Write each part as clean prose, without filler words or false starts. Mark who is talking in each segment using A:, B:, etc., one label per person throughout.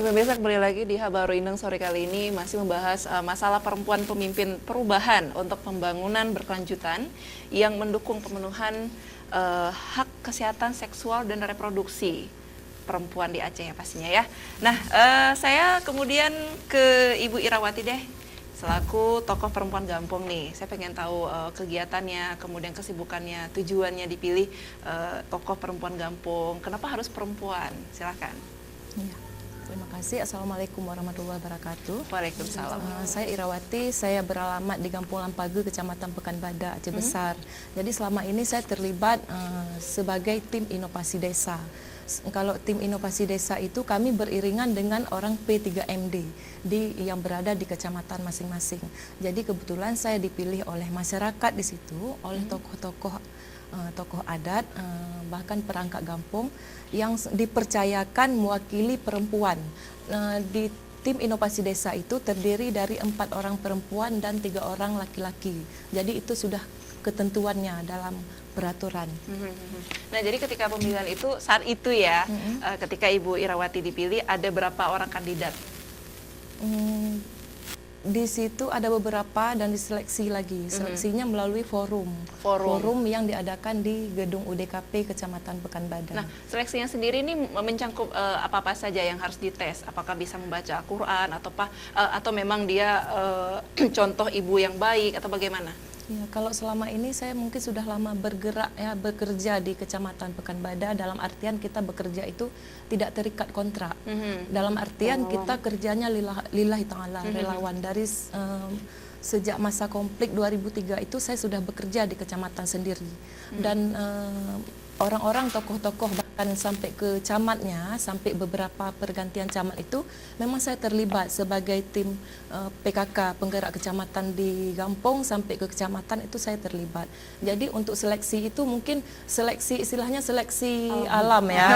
A: pemirsa, kembali lagi di Habaru Indeng sore kali ini masih membahas masalah perempuan pemimpin perubahan untuk pembangunan berkelanjutan yang mendukung pemenuhan hak kesehatan seksual dan reproduksi perempuan di Aceh ya pastinya ya. Nah, saya kemudian ke Ibu Irawati deh, selaku tokoh perempuan Gampong nih. Saya pengen tahu kegiatannya, kemudian kesibukannya, tujuannya dipilih tokoh perempuan Gampong. Kenapa harus perempuan? Silakan.
B: Ya, terima kasih. Assalamualaikum warahmatullahi wabarakatuh.
A: Waalaikumsalam.
B: Saya Irawati, saya beralamat di Kampung Lampagu, Kecamatan Pekanbadak, Aceh Besar. Jadi selama ini saya terlibat sebagai tim inovasi desa. Kalau tim inovasi desa itu kami beriringan dengan orang P3MD yang berada di kecamatan masing-masing. Jadi kebetulan saya dipilih oleh masyarakat di situ, oleh tokoh adat, bahkan perangkat Gampong yang dipercayakan mewakili perempuan. Di tim inovasi desa itu terdiri dari 4 orang perempuan dan 3 orang laki-laki. Jadi itu sudah ketentuannya dalam peraturan.
A: Nah, jadi ketika pemilihan itu saat itu ya, ketika Ibu Irawati dipilih, ada berapa orang kandidat?
B: Di situ ada beberapa dan diseleksi lagi. Seleksinya melalui forum yang diadakan di gedung UDKP Kecamatan Pekanbadak.
A: Nah, seleksinya sendiri ini mencangkup apa-apa saja yang harus dites? Apakah bisa membaca Al-Quran atau memang dia contoh ibu yang baik atau bagaimana?
B: Ya, kalau selama ini saya mungkin sudah lama bergerak ya, bekerja di Kecamatan Pekanbadak, dalam artian kita bekerja itu tidak terikat kontrak. Dalam artian kita kerjanya lillahi ta'ala, relawan. Dari sejak masa konflik 2003 itu saya sudah bekerja di kecamatan sendiri. Dan orang-orang tokoh-tokoh bahkan sampai ke camatnya, sampai beberapa pergantian camat itu memang saya terlibat sebagai tim PKK penggerak kecamatan di Gampong sampai ke kecamatan itu saya terlibat. Jadi untuk seleksi itu mungkin istilahnya seleksi alam ya.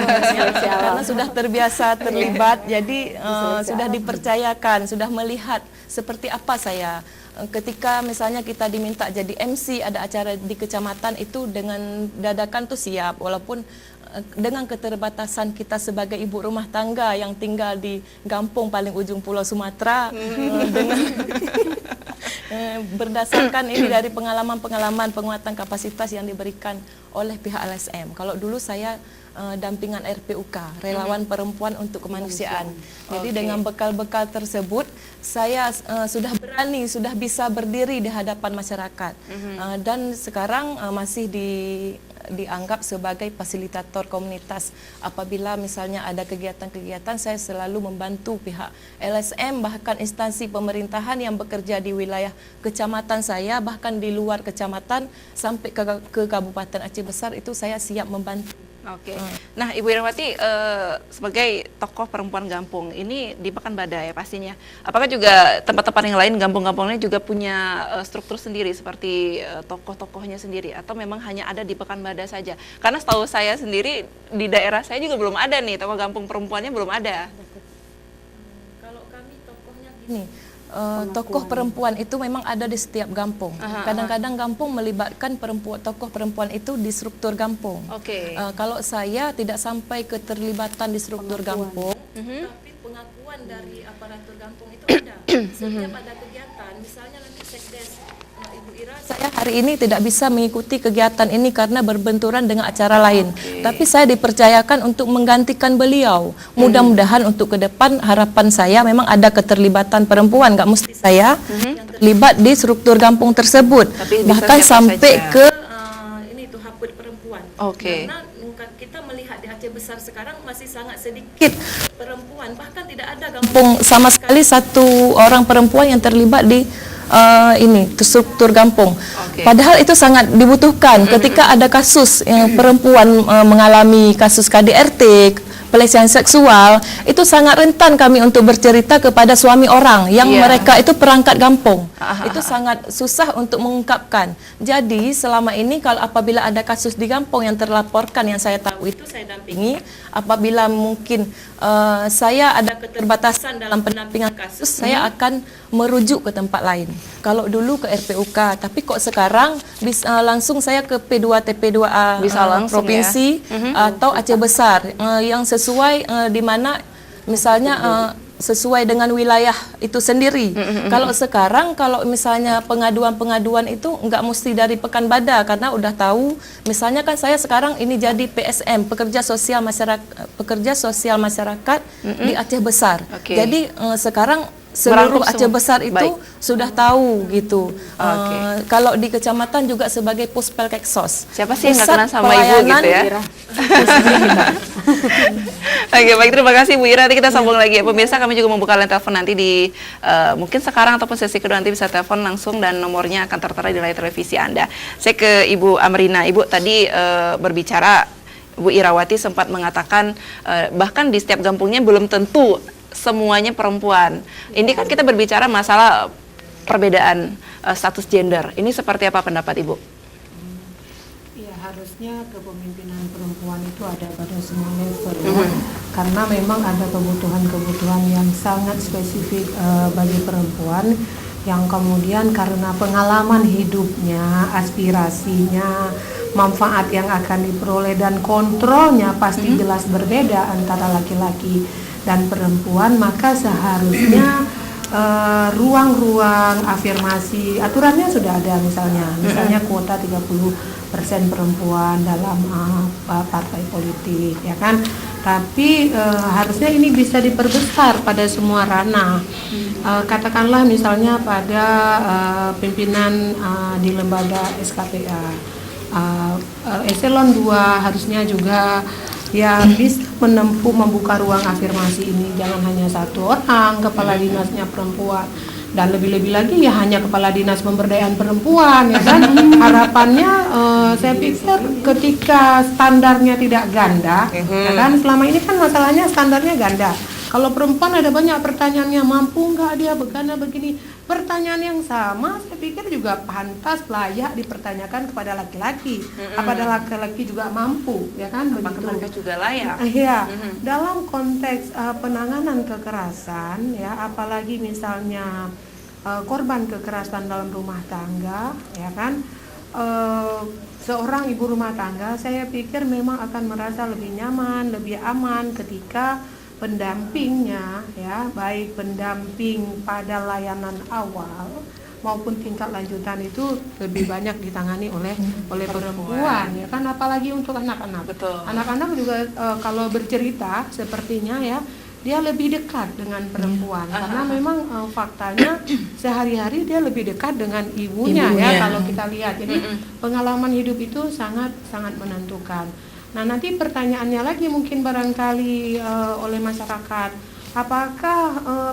B: Karena sudah terbiasa terlibat, jadi sudah dipercayakan, sudah melihat seperti apa saya. Ketika misalnya kita diminta jadi MC ada acara di kecamatan itu dengan dadakan tuh siap, walaupun dengan keterbatasan kita sebagai ibu rumah tangga yang tinggal di Gampong paling ujung Pulau Sumatera, dengan berdasarkan ini dari pengalaman-pengalaman penguatan kapasitas yang diberikan oleh pihak LSM. Kalau dulu saya dampingan RPUK, Relawan Perempuan untuk Kemanusiaan. Jadi dengan bekal-bekal tersebut saya sudah berani, sudah bisa berdiri di hadapan masyarakat. Dan sekarang masih dianggap sebagai fasilitator komunitas. Apabila misalnya ada kegiatan-kegiatan, saya selalu membantu pihak LSM, bahkan instansi pemerintahan yang bekerja di wilayah kecamatan saya, bahkan di luar kecamatan sampai ke Kabupaten Aceh Besar itu saya siap membantu.
A: Oke. Nah, Ibu Irawati sebagai tokoh perempuan Gampong ini di Pekanbadak ya pastinya. Apakah juga tempat-tempat yang lain Gampong-Gampong ini juga punya struktur sendiri seperti tokoh-tokohnya sendiri atau memang hanya ada di Pekanbadak saja? Karena setahu saya sendiri di daerah saya juga belum ada nih tokoh Gampong perempuannya belum ada.
B: Kalau kami tokohnya gini. Tokoh perempuan itu memang ada di setiap Gampong. Kadang-kadang Gampong melibatkan tokoh perempuan itu di struktur Gampong. Kalau saya tidak sampai keterlibatan di struktur Gampong, tapi pengakuan dari aparatur Gampong itu ada. Setiap ada kegiatan, misalnya nanti Sekdes Ibu Ira, saya hari ini tidak bisa mengikuti kegiatan ini karena berbenturan dengan acara lain. Tapi saya dipercayakan untuk menggantikan beliau. Mudah-mudahan untuk ke depan harapan saya memang ada keterlibatan perempuan, nggak mesti saya yang terlibat di struktur Gampong tersebut. Bahkan sampai ke ini tuh haput perempuan. Karena kita melihat di Aceh Besar sekarang masih sangat sedikit perempuan, bahkan tidak ada Gampong sama sekali satu orang perempuan yang terlibat di struktur Gampong. Padahal itu sangat dibutuhkan ketika ada kasus yang perempuan mengalami kasus KDRT, pelecehan seksual, itu sangat rentan kami untuk bercerita kepada suami orang yang mereka itu perangkat Gampong. Itu sangat susah untuk mengungkapkan. Jadi selama ini kalau apabila ada kasus di Gampong yang terlaporkan yang saya tahu itu saya dampingi, apabila mungkin saya ada keterbatasan dalam pendampingan kasus, saya akan merujuk ke tempat lain. Kalau dulu ke RPUK, tapi kok sekarang langsung saya ke P2 TP2A
A: bisa langsung
B: provinsi
A: ya?
B: Atau Aceh Besar yang sesuai di mana misalnya sesuai dengan wilayah itu sendiri. Kalau sekarang, kalau misalnya pengaduan-pengaduan itu nggak mesti dari Pekanbadak, karena udah tahu, misalnya kan saya sekarang ini jadi PSM, pekerja sosial masyarakat di Aceh Besar. Jadi sekarang seluruh Aceh Besar itu sudah tahu gitu. Kalau di kecamatan juga sebagai Puspelkeksos.
A: Siapa sih yang nggak kenal sama Ibu gitu ya? Oke, baik, terima kasih Bu Ira. Nanti kita sambung lagi ya. Pemirsa, kami juga membuka line telepon nanti di mungkin sekarang ataupun sesi kedua, nanti bisa telepon langsung dan nomornya akan tertera di layar televisi Anda. Saya ke Ibu Amrina. Ibu tadi berbicara, Bu Irawati sempat mengatakan bahkan di setiap kampungnya belum tentu semuanya perempuan. Ini kan kita berbicara masalah perbedaan status gender. Ini seperti apa pendapat Ibu?
C: Ya, harusnya kepemimpinan perempuan itu ada pada semua level ya. Karena memang ada kebutuhan-kebutuhan yang sangat spesifik bagi perempuan, yang kemudian karena pengalaman hidupnya, aspirasinya, manfaat yang akan diperoleh dan kontrolnya pasti jelas berbeda antara laki-laki dan perempuan, maka seharusnya ruang-ruang afirmasi, aturannya sudah ada, misalnya kuota 30% perempuan dalam partai politik, ya kan? Tapi harusnya ini bisa diperbesar pada semua ranah. Katakanlah misalnya pada pimpinan di lembaga SKPA, eselon 2 harusnya juga ya bisa membuka ruang afirmasi ini. Jangan hanya satu orang kepala dinasnya perempuan, dan lebih-lebih lagi ya hanya kepala dinas pemberdayaan perempuan, ya kan? Harapannya saya pikir ketika standarnya tidak ganda, ya kan? Selama ini kan masalahnya standarnya ganda. Kalau perempuan ada banyak pertanyaannya, mampu nggak dia begana begini, pertanyaan yang sama saya pikir juga pantas layak dipertanyakan kepada laki-laki. Apakah laki-laki juga mampu, ya kan?
A: Apakah mereka juga layak?
C: Iya. Dalam konteks penanganan kekerasan, ya, apalagi misalnya korban kekerasan dalam rumah tangga, ya kan? Seorang ibu rumah tangga saya pikir memang akan merasa lebih nyaman, lebih aman ketika pendampingnya, ya, baik pendamping pada layanan awal maupun tingkat lanjutan itu lebih banyak ditangani oleh perempuan, ya kan? Apalagi untuk anak-anak. Anak-anak juga kalau bercerita sepertinya ya dia lebih dekat dengan perempuan, karena memang faktanya sehari-hari dia lebih dekat dengan ibunya. Ya, kalau kita lihat. Jadi pengalaman hidup itu sangat menentukan. Nah, nanti pertanyaannya lagi mungkin barangkali oleh masyarakat, apakah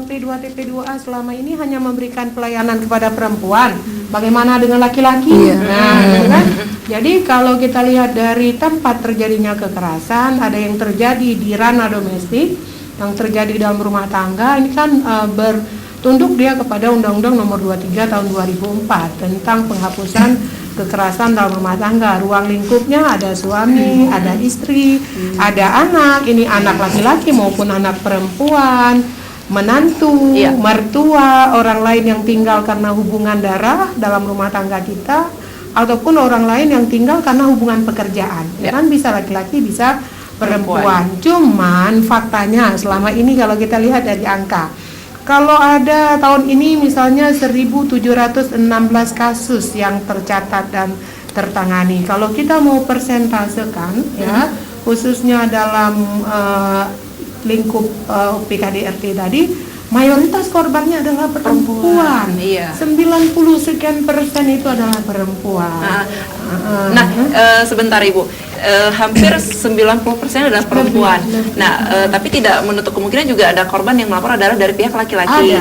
C: P2T P2A selama ini hanya memberikan pelayanan kepada perempuan? Bagaimana dengan laki-laki? Nah, gitu kan? Jadi kalau kita lihat dari tempat terjadinya kekerasan, ada yang terjadi di ranah domestik, yang terjadi dalam rumah tangga, ini kan bertunduk dia kepada Undang-Undang Nomor 23 Tahun 2004 tentang penghapusan kekerasan dalam rumah tangga. Ruang lingkupnya ada suami, ada istri, ada anak, ini anak laki-laki maupun anak perempuan, menantu, mertua, orang lain yang tinggal karena hubungan darah dalam rumah tangga kita, ataupun orang lain yang tinggal karena hubungan pekerjaan. Ya kan, bisa laki-laki, bisa perempuan. Cuman faktanya selama ini kalau kita lihat dari angka, kalau ada tahun ini misalnya 1.716 kasus yang tercatat dan tertangani. Kalau kita mau persentasekan, ya, khususnya dalam lingkup PKDRT tadi, mayoritas korbannya adalah perempuan. 90 sekian persen itu adalah perempuan.
A: Sebentar Ibu. Hampir 90% adalah perempuan. Tapi tidak menutup kemungkinan juga ada korban yang melapor adalah dari pihak laki-laki.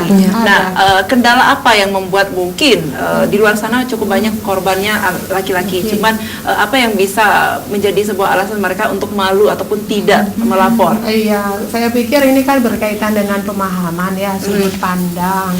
A: Kendala apa yang membuat mungkin di luar sana cukup banyak korbannya laki-laki. Cuman apa yang bisa menjadi sebuah alasan mereka untuk malu ataupun tidak melapor?
C: Iya, saya pikir ini kan berkaitan dengan pemahaman, ya, sudut pandang.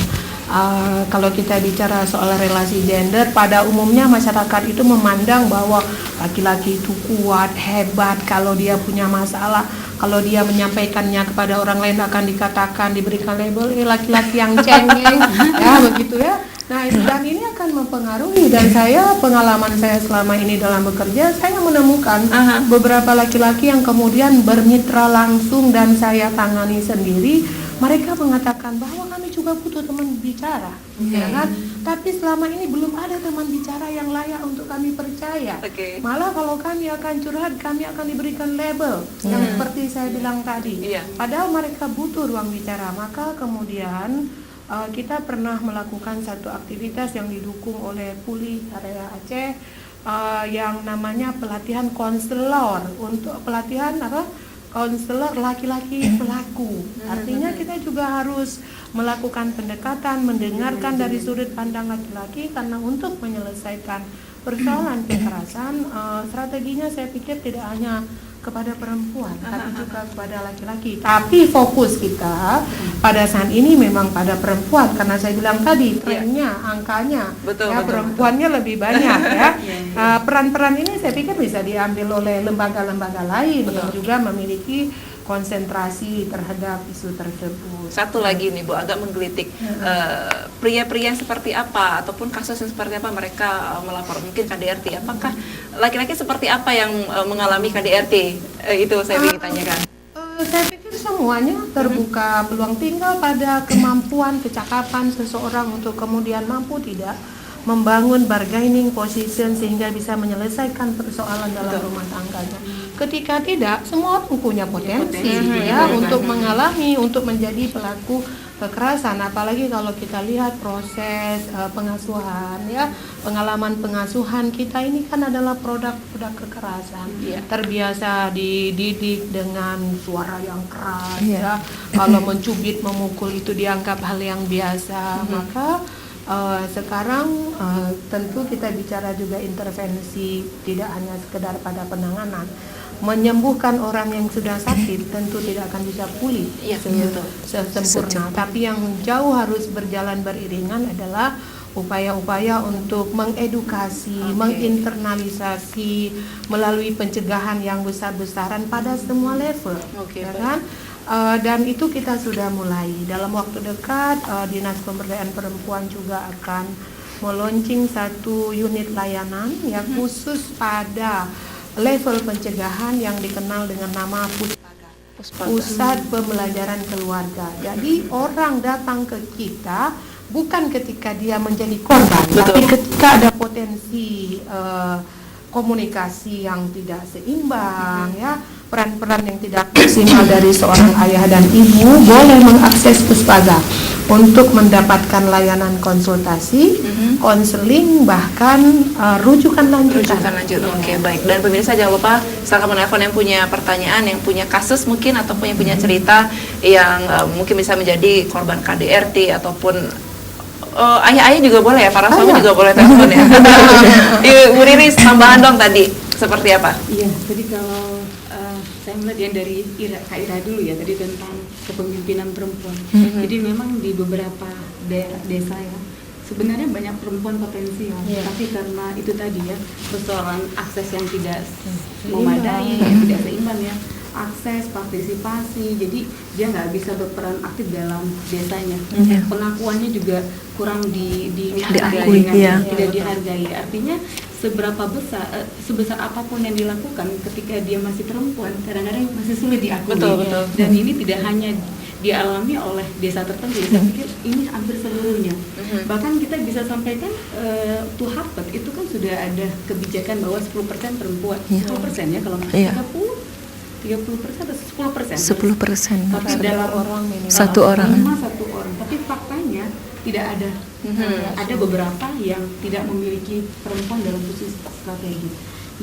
C: Kalau kita bicara soal relasi gender, pada umumnya masyarakat itu memandang bahwa laki-laki itu kuat, hebat. Kalau dia punya masalah, kalau dia menyampaikannya kepada orang lain akan dikatakan, diberikan label laki-laki yang cengeng, ya begitu ya. Nah, dan ini akan mempengaruhi, dan pengalaman saya selama ini dalam bekerja, saya menemukan beberapa laki-laki yang kemudian bermitra langsung dan saya tangani sendiri. Mereka mengatakan bahwa kami juga butuh teman bicara, ya kan? Tapi selama ini belum ada teman bicara yang layak untuk kami percaya. Malah kalau kami akan curhat, kami akan diberikan label yang seperti saya bilang tadi. Padahal mereka butuh ruang bicara. Maka kemudian kita pernah melakukan satu aktivitas yang didukung oleh PULI area Aceh yang namanya pelatihan konselor, untuk pelatihan konselor laki-laki pelaku. Artinya kita juga harus melakukan pendekatan, mendengarkan dari sudut pandang laki-laki, karena untuk menyelesaikan persoalan kekerasan, strateginya saya pikir tidak hanya kepada perempuan, tapi juga kepada laki-laki. Tapi fokus kita pada saat ini memang pada perempuan, karena saya bilang tadi trennya, angkanya, perempuannya lebih banyak ya. Peran-peran ini saya pikir bisa diambil oleh lembaga-lembaga lain yang juga memiliki konsentrasi terhadap isu tersebut.
A: Satu lagi nih Bu, agak menggelitik, pria-pria yang seperti apa ataupun kasus yang seperti apa mereka melapor, mungkin KDRT, apakah laki-laki seperti apa yang mengalami KDRT? Itu saya ingin tanyakan.
C: Saya pikir semuanya terbuka peluang, tinggal pada kemampuan, kecakapan seseorang untuk kemudian mampu tidak membangun bargaining position sehingga bisa menyelesaikan persoalan dalam rumah tangganya. Ketika tidak, semua orang punya potensi untuk mengalami, untuk menjadi pelaku kekerasan. Apalagi kalau kita lihat proses pengasuhan, pengalaman pengasuhan kita ini kan adalah produk kekerasan. Terbiasa dididik dengan suara yang keras, kalau mencubit, memukul itu dianggap hal yang biasa. Maka sekarang tentu kita bicara juga intervensi, tidak hanya sekedar pada penanganan. Menyembuhkan orang yang sudah sakit tentu tidak akan bisa pulih sempurna, tapi yang jauh harus berjalan beriringan adalah upaya-upaya untuk mengedukasi, menginternalisasi melalui pencegahan yang besar-besaran pada semua level, kan? Dan itu kita sudah mulai. Dalam waktu dekat, Dinas Pemberdayaan Perempuan juga akan meluncing satu unit layanan yang khusus pada level pencegahan yang dikenal dengan nama Puspaga, Pusat Pembelajaran Keluarga. Jadi orang datang ke kita bukan ketika dia menjadi korban, tapi ketika ada potensi komunikasi yang tidak seimbang, peran-peran yang tidak maksimal dari seorang ayah dan ibu, boleh mengakses Puspaga untuk mendapatkan layanan konsultasi, konseling, bahkan rujukan lanjut.
A: Oke, baik. Dan pemirsa jangan lupa silakan menelpon yang punya pertanyaan, yang punya kasus mungkin, ataupun yang punya cerita yang mungkin bisa menjadi korban KDRT, ataupun ayah-ayah juga boleh ya, para suami juga boleh telepon ya. Bu Riris, tambahan dong tadi, seperti apa?
D: Iya, jadi kalau saya melihat yang dari Kak Ira dulu ya, tadi tentang kepemimpinan perempuan. Jadi memang di beberapa daerah desa ya, sebenarnya banyak perempuan potensial, tapi karena itu tadi ya, persoalan akses yang tidak memadai, yang tidak seimbang ya, akses, partisipasi, jadi dia nggak bisa berperan aktif dalam desanya. Pengakuannya juga kurang dihargai, tidak dihargai. Artinya sebesar apapun yang dilakukan ketika dia masih perempuan, kadang-kadang masih sulit diakui.
A: Betul.
D: Dan ini tidak hanya dialami oleh desa tertentu, saya pikir ini hampir seluruhnya. Bahkan kita bisa sampaikan to Harvard itu kan sudah ada kebijakan bahwa 10% perempuan, 10% ya kalau nggak 30% atau 10%.
B: 10%.
D: Tapi dalam orang
B: satu orang.
D: Tapi faktanya tidak ada. Ada beberapa yang tidak memiliki perempuan dalam posisi strategi.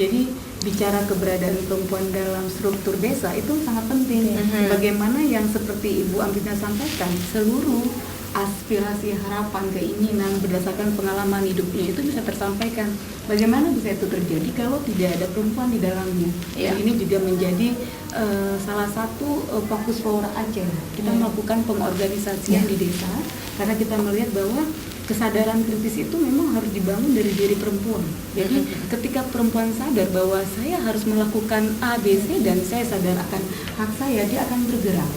D: Jadi bicara keberadaan perempuan dalam struktur desa itu sangat penting. Bagaimana yang seperti Ibu Amrita sampaikan, seluruh aspirasi, harapan, keinginan berdasarkan pengalaman hidupnya itu bisa tersampaikan. Bagaimana bisa itu terjadi kalau tidak ada perempuan di dalamnya? Dan ini juga menjadi salah satu fokus Power Aceh. Kita melakukan pengorganisasian di desa karena kita melihat bahwa kesadaran kritis itu memang harus dibangun dari diri perempuan. Jadi ketika perempuan sadar bahwa saya harus melakukan A, B, C dan saya sadar akan hak saya, dia akan bergerak.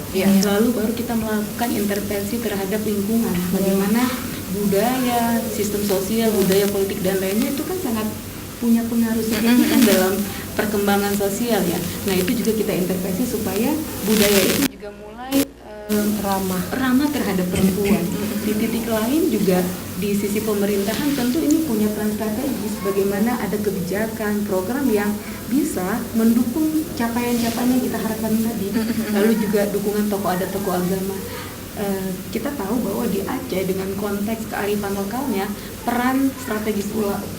D: Lalu baru kita melakukan intervensi terhadap lingkungan. Bagaimana budaya, sistem sosial, budaya politik dan lainnya itu kan sangat punya pengaruh signifikan dalam perkembangan sosial ya. Nah itu juga kita intervensi supaya budaya itu juga mulai ramah terhadap perempuan. Di titik lain juga di sisi pemerintahan tentu ini punya peran strategis bagaimana ada kebijakan, program yang bisa mendukung capaian-capaian yang kita harapkan tadi. Lalu juga dukungan tokoh adat, tokoh agama. Kita tahu bahwa di Aceh dengan konteks kearifan lokalnya peran strategis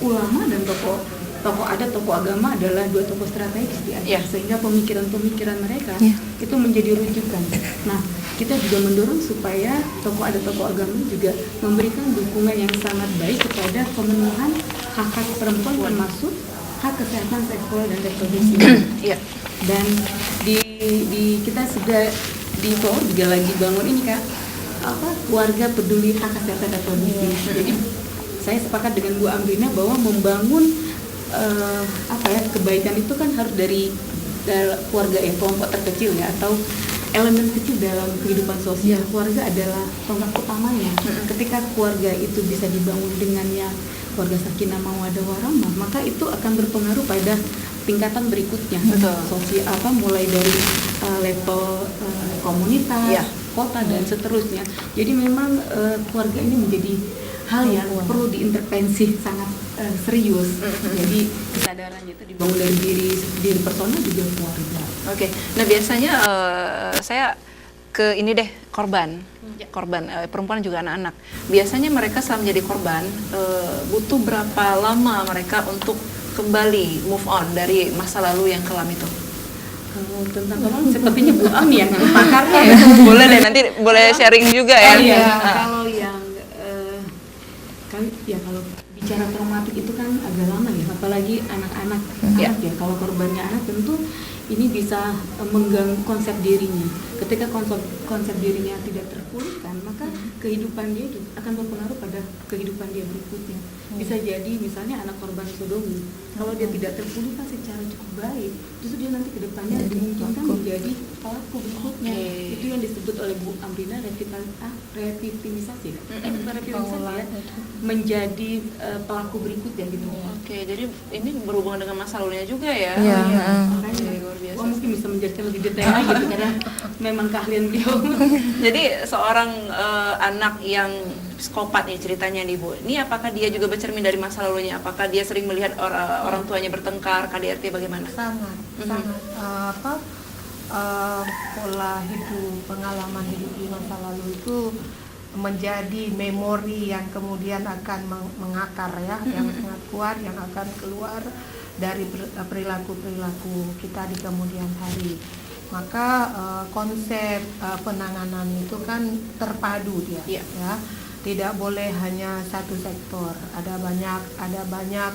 D: ulama dan tokoh adat, tokoh agama adalah dua tokoh strategis di Aceh, sehingga pemikiran-pemikiran mereka itu menjadi rujukan. Nah, kita juga mendorong supaya tokoh adat, tokoh agama juga memberikan dukungan yang sangat baik kepada pemenuhan hak-hak perempuan termasuk hak kesehatan seksual dan reproduksi. Dan di kita sudah di Polor juga lagi bangun ini Kak, keluarga peduli hak kesehatan reproduksi. Jadi saya sepakat dengan Bu Amrina bahwa membangun kebaikan itu kan harus dari keluarga yang kelompok terkecil ya, atau elemen kecil dalam kehidupan sosial. Keluarga adalah tonggak utamanya. Ketika keluarga itu bisa dibangun dengan yang keluarga sakinah mawaddah warahmah, maka itu akan berpengaruh pada tingkatan berikutnya. Sosial mulai dari level komunitas, kota dan seterusnya. Jadi memang keluarga ini menjadi hal yang perlu diintervensi sangat serius. Jadi kesadarannya itu dibangun dari diri personal juga keluarga.
A: Oke. Nah biasanya saya ke ini deh, korban perempuan juga anak-anak. Biasanya mereka setelah menjadi korban butuh berapa lama mereka untuk kembali move on dari masa lalu yang kelam itu?
D: Kalau tentang korban sepertinya Bu Am yang pakarnya ya.
A: Boleh deh, nanti boleh sharing juga ya.
D: Kalau yang kalau bicara traumatik itu kan agak lama ya, apalagi anak-anak ya. Kalau korbannya anak tentu ini bisa mengganggu konsep dirinya. Ketika konsep dirinya tidak terpulihkan, maka kehidupan dia akan berpengaruh pada kehidupan dia berikutnya. Bisa jadi misalnya anak korban sodomi, kalau dia tidak terpulihkan secara cukup baik, justru dia nanti kedepannya dimungkinkan menjadi pelaku berikutnya. Itu yang disebut oleh Bu Amrina revitalisasi ya, menjadi pelaku berikutnya gitu.
A: Oke, jadi ini berhubungan dengan masa lalunya juga ya. Luar biasa.
D: Mungkin bisa menjelaskan lebih detail lagi gitu, karena memang keahlian beliau.
A: Jadi seorang anak yang psikopat nih ceritanya nih Bu, ini apakah dia juga bercermin dari masa lalunya? Apakah dia sering melihat orang tuanya bertengkar, KDRT bagaimana?
C: Sangat pola hidup, pengalaman hidup di masa lalu itu menjadi memori yang kemudian akan mengakar ya, yang sangat kuat, yang akan keluar dari perilaku-perilaku kita di kemudian hari. Maka konsep penanganan itu kan terpadu dia, ya. Tidak boleh hanya satu sektor. Ada banyak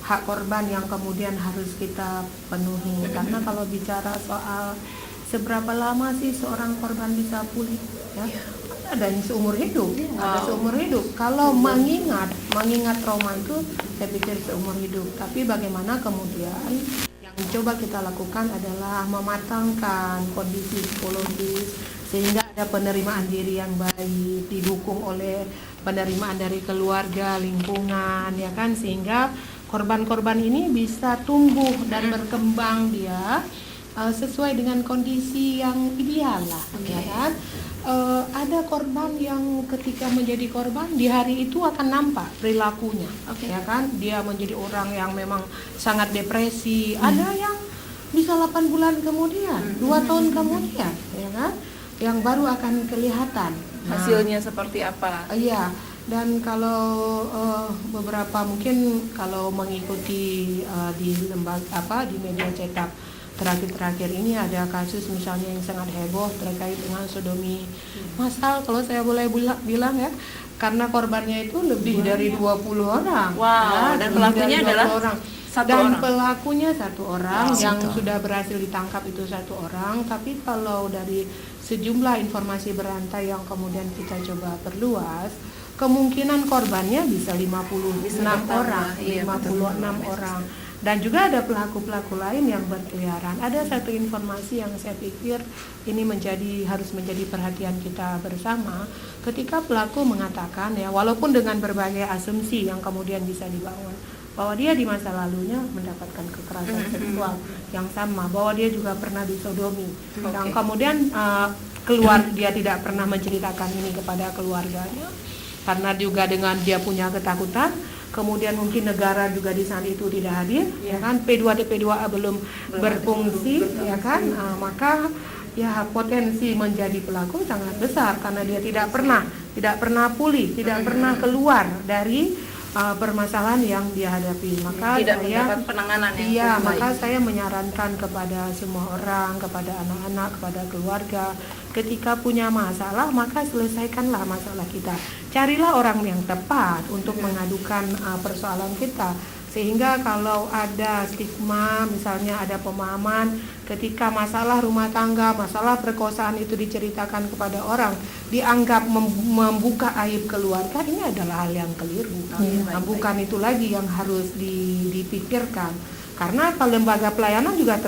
C: hak korban yang kemudian harus kita penuhi. Karena kalau bicara soal seberapa lama sih seorang korban bisa pulih, ya? Ada yang seumur hidup, ada seumur hidup. Kalau mengingat trauma itu, saya pikir seumur hidup. Tapi bagaimana kemudian yang coba kita lakukan adalah mematangkan kondisi psikologis sehingga ada penerimaan diri yang baik, didukung oleh penerimaan dari keluarga, lingkungan, ya kan, sehingga korban-korban ini bisa tumbuh dan berkembang dia sesuai dengan kondisi yang ideal lah, ya kan. Ada korban yang ketika menjadi korban di hari itu akan nampak perilakunya, ya kan, dia menjadi orang yang memang sangat depresi. Ada yang bisa 8 bulan kemudian, 2 tahun kemudian, ya kan, yang baru akan kelihatan
A: hasilnya seperti apa.
C: Iya. Dan kalau beberapa mungkin kalau mengikuti di lembaga di media cetak terakhir ini ada kasus misalnya yang sangat heboh terkait dengan sodomi massal, kalau saya boleh bilang ya, karena korbannya itu lebih dari 20 orang.
A: Wow, dan pelakunya adalah
C: pelakunya satu orang yang sudah berhasil ditangkap itu satu orang. Tapi kalau dari sejumlah informasi berantai yang kemudian kita coba perluas, kemungkinan korbannya bisa 56 orang. Dan juga ada pelaku-pelaku lain yang berkeliaran. Ada satu informasi yang saya pikir ini harus menjadi perhatian kita bersama, ketika pelaku mengatakan, ya, walaupun dengan berbagai asumsi yang kemudian bisa dibangun, bahwa dia di masa lalunya mendapatkan kekerasan seksual yang sama, bahwa dia juga pernah disodomi, yang kemudian keluar, dia tidak pernah menceritakan ini kepada keluarganya karena juga dengan dia punya ketakutan. Kemudian mungkin negara juga di saat itu tidak hadir, ya kan, P2TP2A belum berfungsi, ya kan, maka ya potensi menjadi pelaku sangat besar karena dia tidak pernah pulih, tidak pernah keluar dari permasalahan yang dia hadapi. Maka
A: tidak
C: saya
A: mendapat penanganan yang
C: maka saya menyarankan kepada semua orang, kepada anak-anak, kepada keluarga, ketika punya masalah maka selesaikanlah masalah kita. Carilah orang yang tepat untuk mengadukan persoalan kita. Sehingga kalau ada stigma, misalnya ada pemahaman ketika masalah rumah tangga, masalah perkosaan itu diceritakan kepada orang, dianggap membuka aib keluarga, ini adalah hal yang keliru. Bukan itu lagi yang harus dipikirkan. Karena lembaga pelayanan juga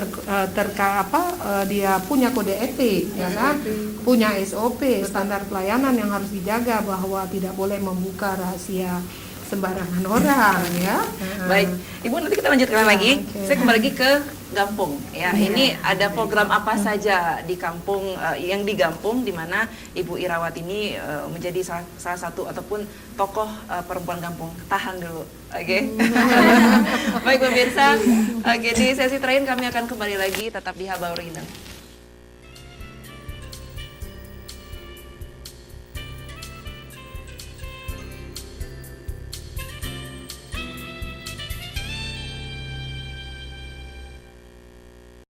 C: dia punya kode etik, ya kan, punya SOP, standar pelayanan yang harus dijaga, bahwa tidak boleh membuka rahasia sembarangan orang, ya.
A: Baik, Ibu, nanti kita lanjutkan lagi. Saya kembali lagi ke Gampung, ya. Ini ada program apa saja di kampung yang di Gampung, di mana Ibu Irawati ini menjadi salah satu ataupun tokoh perempuan Gampung. Tahan dulu, oke? Baik pemirsa, di sesi terakhir kami akan kembali lagi, tetap di Habauri Indah.